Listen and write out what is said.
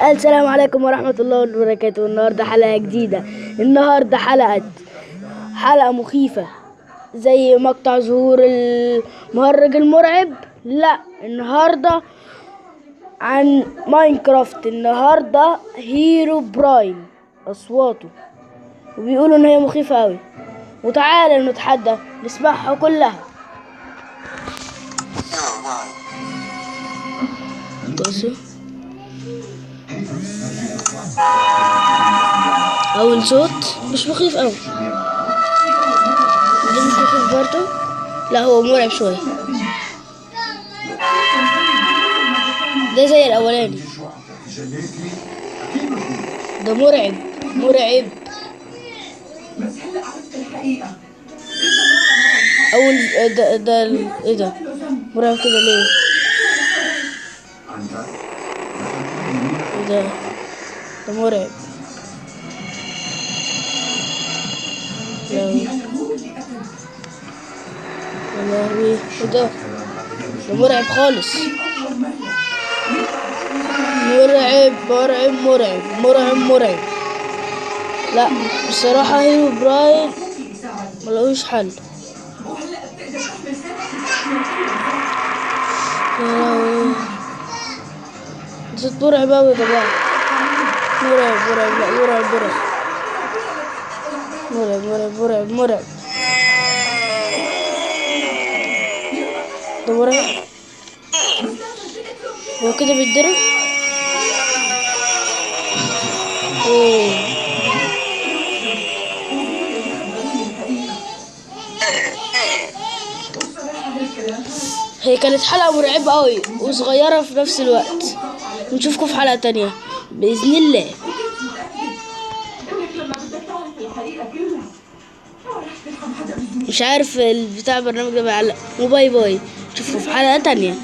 السلام عليكم ورحمة الله وبركاته. النهاردة حلقة جديدة. النهاردة حلقة مخيفة زي مقطع ظهور المهرج المرعب. لا، النهاردة عن ماينكرافت. النهاردة هيرو براين أصواته، وبيقولوا إن هي مخيفة أوي. وتعالى نتحدى نسمعها كلها. بصوا، أول صوت مش مخيف أوي، ده مش مخيف برضه، لا هو مرعب شوية، ده زي الأولاني، ده مرعب. أول ده إيه ده مرعب كده ليه؟ إيه ده مرعب. يا لهوي، ايه ده مرعب خالص. مرعب. لا بصراحة هيرو براين ملقوش حل. يا لهوي، صوت مرعب اوي يا جماعة. مرعب. ده مرعب، هو كده بيتضرب. هي كانت حلقة مرعبة قوي وصغيرة في نفس الوقت. نشوفكم في حلقة تانية بإذن الله. مش عارف بتاع البرنامج ده بيعلق. وباي باي، نشوفكم في حلقة تانية.